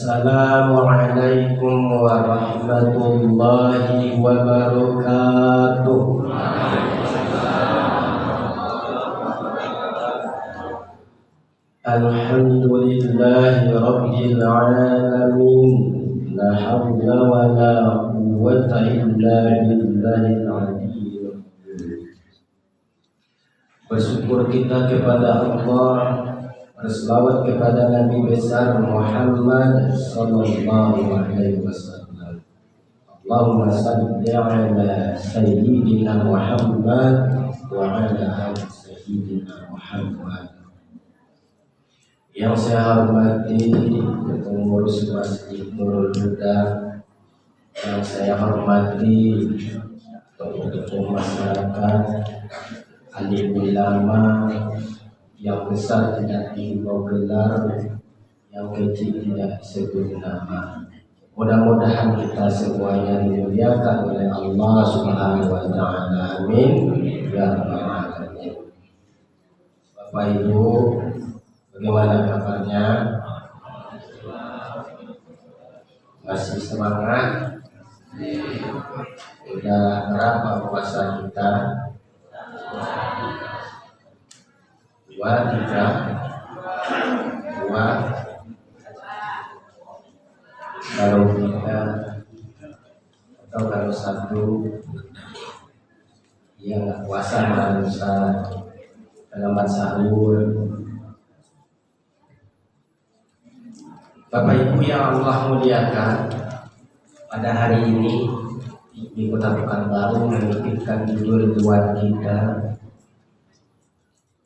Assalamualaikum warahmatullahi wabarakatuh. Alhamdulillahi rabbil alamin. La hawla wa la quwwata illa billahil aliyyil. Bersyukur kita kepada Allah, berselawat kepada Nabi besar Muhammad sallallahu alaihi wasallam. Allahumma salli ala sayyidina Muhammad wa ala ali sayyidina Muhammad. Yang saya hormati pengurus Masjid Nurul Huda, yang saya hormati tokoh-tokoh masyarakat, alim ulama, yang besar tidak diberi gelar, yang kecil tidak disebut nama. Mudah-mudahan kita semuanya dimuliakan oleh Allah Subhanahu wa taala. Amin ya rabbal alamin. Bapak Ibu, bagaimana kabarnya? Masih semangat? Sudah berapa puasa kita? 2, 3, 2. Kalau 3 atau kalau 1, ya nggak puasa malah bisa terlambat sahur. Bapak Ibu yang Allah muliakan, pada hari ini di Kota Pekanbaru menitipkan judul buat kita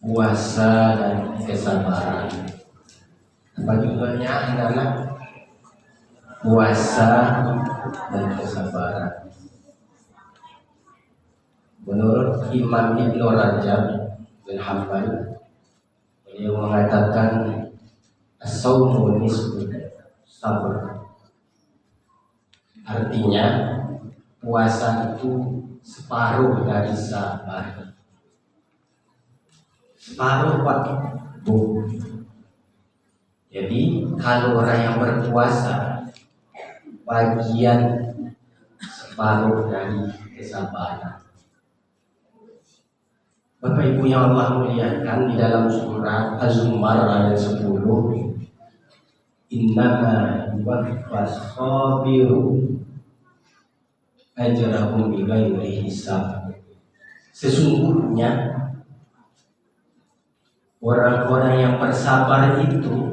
puasa dan kesabaran. Apa judulnya anak-anak? Puasa dan kesabaran. Menurut Imam Ibnu Rajab bin Hanbal, beliau mengatakan as-saumu nisfu sabr. Artinya puasa itu separuh dari sabar. Separuh waktu. Jadi kalau orang yang berpuasa, bagian separuh dari kesabaran. Bapak Ibu yang Allah muliakan, di dalam surat Az-Zumar ayat 10, innama yuwaffas sabiru ajrahum bighairi hisab. Sesungguhnya orang-orang yang bersabar itu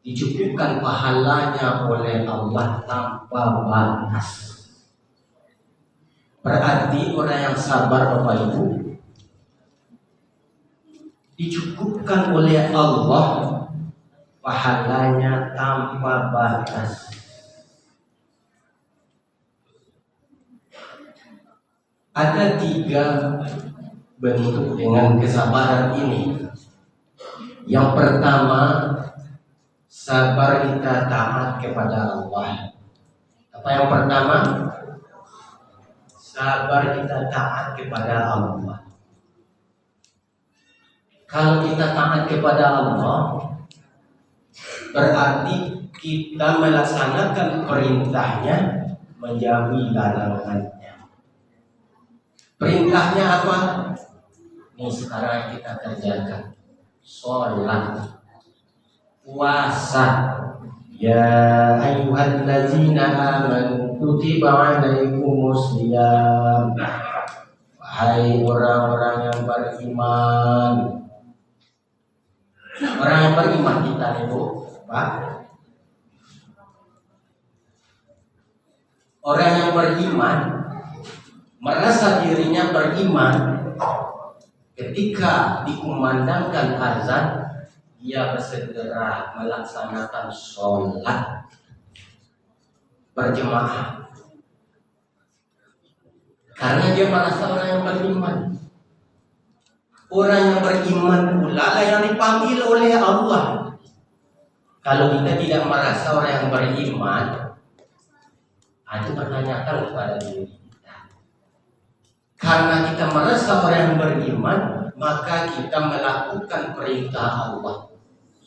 dicukupkan pahalanya oleh Allah tanpa batas. Berarti orang yang sabar, Bapak Ibu, dicukupkan oleh Allah pahalanya tanpa batas. Ada 3 bentuk dengan kesabaran ini. Yang pertama, sabar kita taat kepada Allah. Apa yang pertama? Sabar kita taat kepada Allah. Kalau kita taat kepada Allah, berarti kita melaksanakan perintahnya, menjauhi larangannya. Perintahnya apa? Ini sekarang kita kerjakan. Sholat, puasa. Ya ayyuhallazina amanu kutiba alaikumus shiyam. Wahai orang-orang yang beriman. Orang yang beriman kita itu, Pak. Orang yang beriman merasa dirinya beriman ketika dikumandangkan azan, dia bersegera melaksanakan sholat berjemaah. Karena dia merasa orang yang beriman. Orang yang beriman pula lah yang dipanggil oleh Allah. Kalau kita tidak merasa orang yang beriman, itu pertanyakan kepada diri kita. Karena kita merasa orang yang beriman, maka kita melakukan perintah Allah.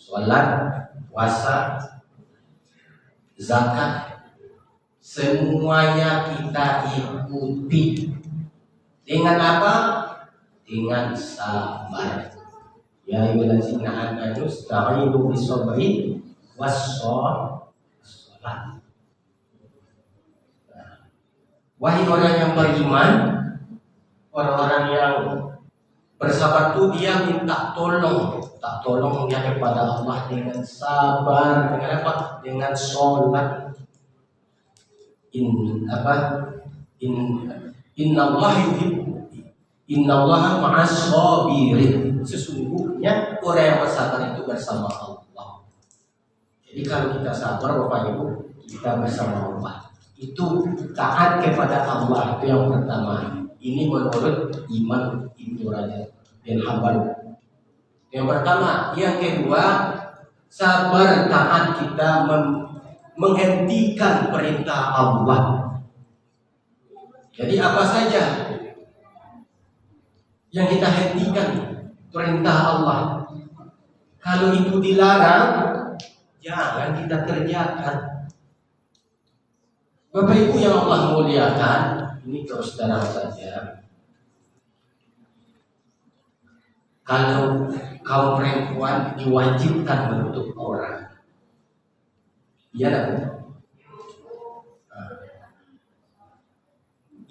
Sholat, puasa, zakat, semuanya kita ikuti. Dengan apa? Dengan sabar. Ya ayyuhallazina amanu ista'inu bis-sabri was-shalah. Wahai orang yang beriman, orang-orang yang bersabar itu dia minta tolong dia kepada Allah dengan sabar, dengan apa? Dengan sholat. Innallaha ma'as sabirin. Sesungguhnya orang yang bersabar itu bersama Allah. Jadi kalau kita sabar Bapak Ibu, kita bersama Allah. Itu taat kepada Allah, itu yang pertama. Ini menurut Imam Ibnu Rajab bin Hambal. Yang pertama, yang kedua, sabar taat kita menghentikan perintah Allah. Jadi apa saja yang kita hentikan perintah Allah, kalau itu dilarang, jangan kita kerjakan. Bapak Ibu yang Allah muliakan, ini terus terang saja. Kalau kaum perempuan diwajibkan menutup aurat, iya tak?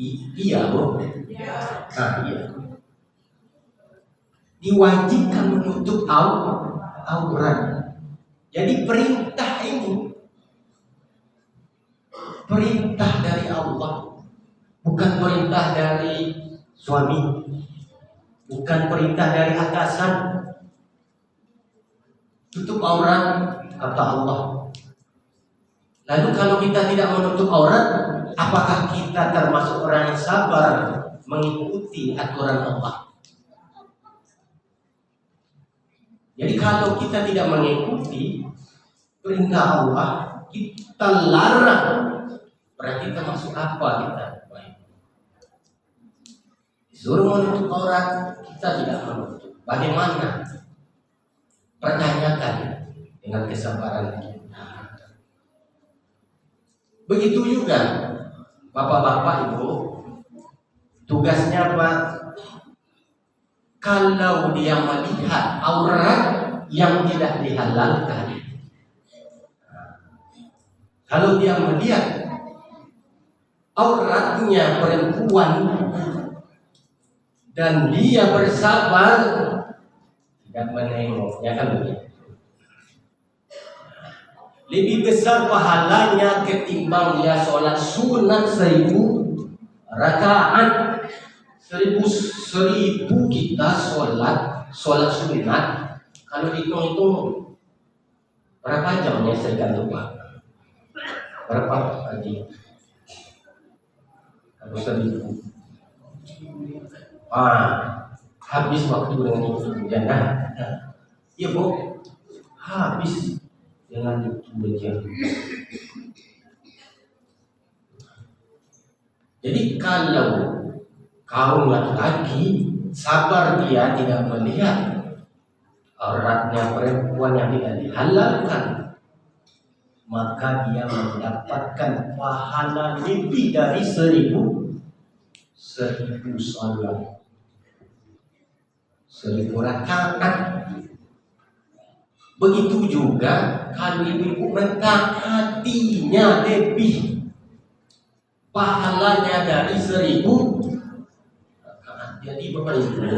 Iya, Bu. Iya. Diwajibkan menutup aurat. Jadi perintah ini perintah dari Allah, bukan perintah dari suami, bukan perintah dari atasan. Tutup aurat kata Allah. Lalu kalau kita tidak menutup aurat, apakah kita termasuk orang yang sabar mengikuti aturan Allah? Jadi kalau kita tidak mengikuti perintah Allah, kita larang, berarti kita masuk apa kita? Disuruh menutup aurat, kita tidak menutup. Bagaimana? Pertanyakan dengan kesabaran kita. Begitu juga Bapak-bapak Ibu, tugasnya apa? Kalau dia melihat aurat yang tidak dihalalkan, kalau dia melihat auratnya perempuan dan dia bersabar tidak menengok, ya kan begitu. Lebih besar pahalanya ketimbang dia sholat sunat 1000 rakaat. 1000 kita sholat sunat. Kalau hitung-hitung berapa jamnya saya lupa. Berapa tadi? Kalau 1000. Habis waktu dengan itu jangan. Iya Bu, habis dengan itu aja. Jadi kalau kaum laki-laki sabar, dia tidak melihat auratnya perempuan yang tidak dihalalkan, maka dia mendapatkan pahala lebih dari 1000 salat, 1000 rakaat. Begitu juga kalau ibu-ibu mentaatinya lebih, pahalanya dari 1000 rakaat. Jadi Bapak Ibu,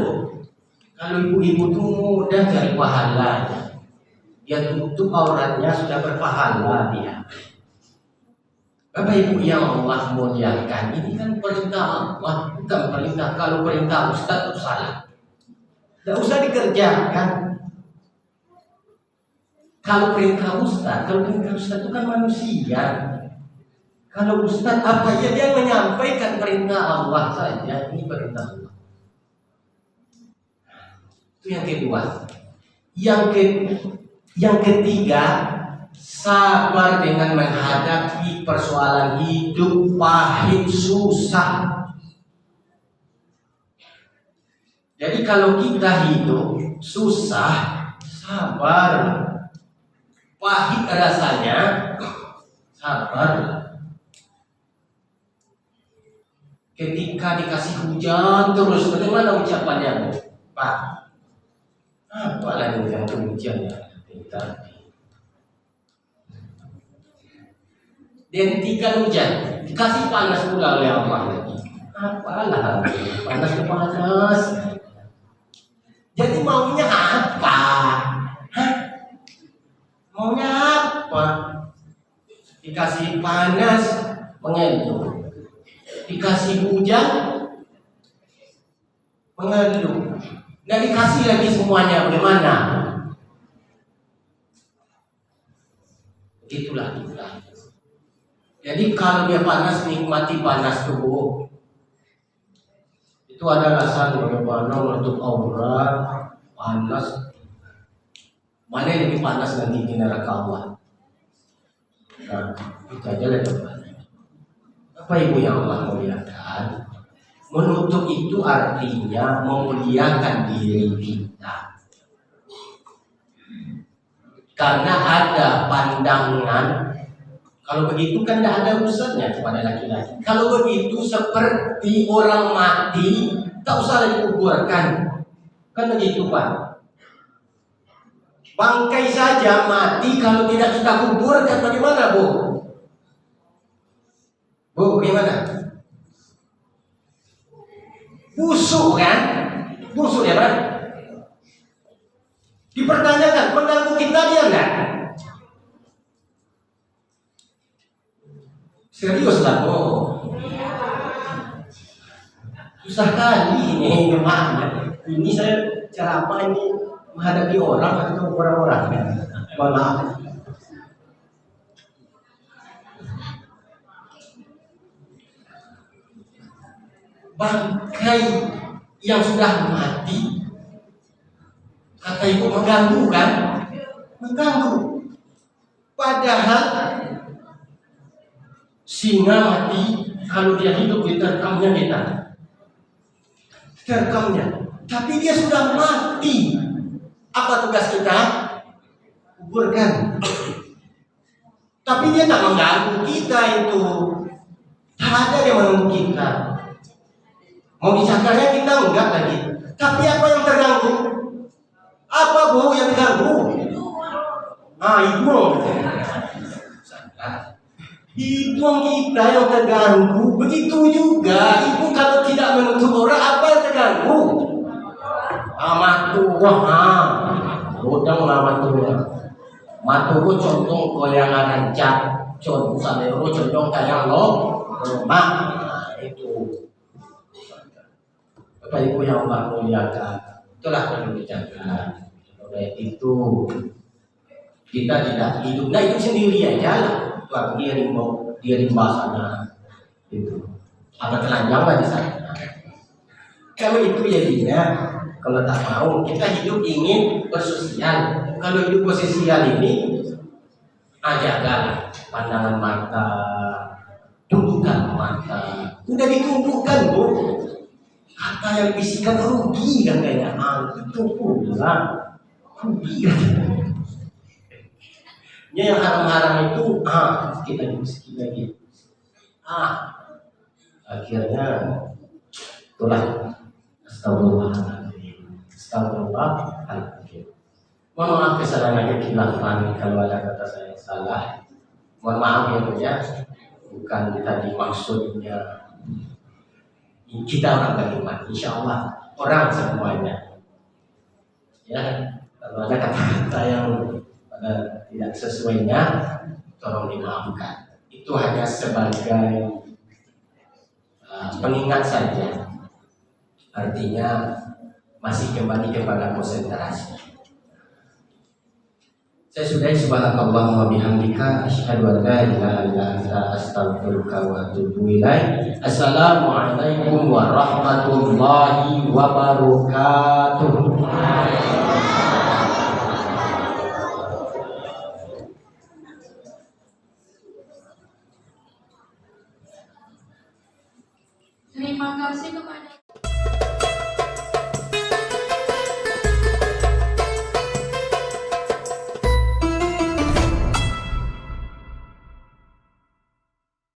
kalau ibu-ibu itu mudah cari pahalanya, dia tutup auratnya sudah berpahala dia. Bapak Ibu yang Allah muliakan, ini kan perintah Allah, bukan perintah. Kalau perintah Ustaz itu salah, tidak usah dikerjakan. Kalau perintah Ustaz itu kan manusia. Kalau Ustaz apa ya, dia menyampaikan perintah Allah saja. Ini perintah Allah. Itu yang kedua. Yang ketiga, sabar dengan menghadapi persoalan hidup pahit susah. Jadi kalau kita hidup susah, sabar. Pahit rasanya, Sabar. Ketika dikasih hujan terus, bagaimana ucapannya, Bu? Pak, apa lagi yang kemudian ya? Dan ketika hujan, dikasih panas pula oleh Allah lagi. Apalah, panas. Jadi maunya apa? Hah? Maunya apa? Dikasih panas, mengeluh. Dikasih hujan, mengeluh. Nggak dikasih lagi semuanya, bagaimana? Itulah kita. Jadi kalau dia panas, nikmati panas tubuh. Itu ada alasan bagaimana untuk aurat panas. Mana yang lebih panas nanti di neraka Allah? Nah, itu aja lah jawabannya. Apa ibu yang Allah muliakan? Menutup itu artinya memuliakan diri kita. Karena ada pandangan, kalau begitu kan tidak ada urusannya kepada laki-laki. Kalau begitu seperti orang mati, tak usah lagi kuburkan. Kan begitu, Pak. Bangkai saja mati, kalau tidak kita kuburkan bagaimana, Bu? Bu, bagaimana? Busuk kan? Busuk ya, Pak? Dipertanyakan, mengganggu kita dia enggak? Serius lah, Bu. Susah kali ini gimana? Ini saya ceramah ini menghadapi orang atau orang-orang ya? Mohon maaf. Bangkai yang sudah mati, kata ibu, mengganggu kan? Mengganggu. Padahal singa mati, kalau dia hidup diterkamnya kita. Terkamnya. Tapi dia sudah mati. Apa tugas kita? Kuburkan. Tapi dia tak mengganggu kita itu. Tak ada yang mengganggu kita. Mau dicakarnya kita enggak lagi. Tapi apa yang terganggu? Apa, Bu, yang terganggu? Hidung. Hidung kita yang terganggu. Begitu juga ibu kalau tidak menutup orang, apa yang terganggu? Matu. Udang lah matunya. Matu ku condong goyangan rancak. Condong salero, condong kayak lo. Mak. Itu. Bapak Ibu yang Allah muliakan, itulah perlu dijaga. Oleh itu kita tidak hidup, hidup sendiri aja lah. Tuh dia rimba sana, itu. Ada telanjang lah di sana. Kalau itu jadinya, kalau tak mau kita hidup ingin bersosial. Kalau hidup bersosial ini, jaga pandangan mata, tunjukkan mata. Udah ditundukkan, Bu. Kata yang bisikan rugi kan kayaknya. Itu pula rugi kan. Yang haram-haram itu kita dimasuki lagi. Akhirnya itulah astagfirullahaladzim. Mohon maaf kesalahan kekhilafan kalau ada kata saya yang salah. Mohon maaf ya, Bu ya. Bukan tadi maksudnya kita orang beriman, insya Allah orang semuanya. Ya, kalau ada kata-kata yang tidak sesuainya, tolong dimaafkan. Itu hanya sebagai pengingat saja. Artinya masih kembali kepada konsentrasi. Saya sudah subhanakallah wa bihamdika asyhadu an la ilaha illa anta astaghfiruka wa atubu ilaik. Assalamualaikum warahmatullahi wabarakatuh. Terima kasih kepada